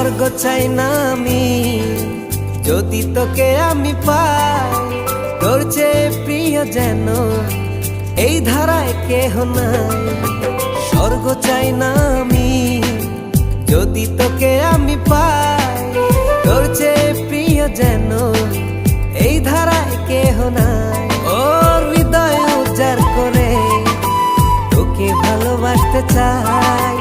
স্বর্গ চাই না আমি যদি তোকে আমি পাই, তোর চেয়ে প্রিয় যেন এই ধারায় কেহ নাই। স্বর্গ চাই না আমি যদি তোকে আমি পাই, তোর চেয়ে প্রিয় যেন এই ধারায় কেহ নাই। ওর হৃদয় উজাড় করে তোকে ভালোবাসতে চাই।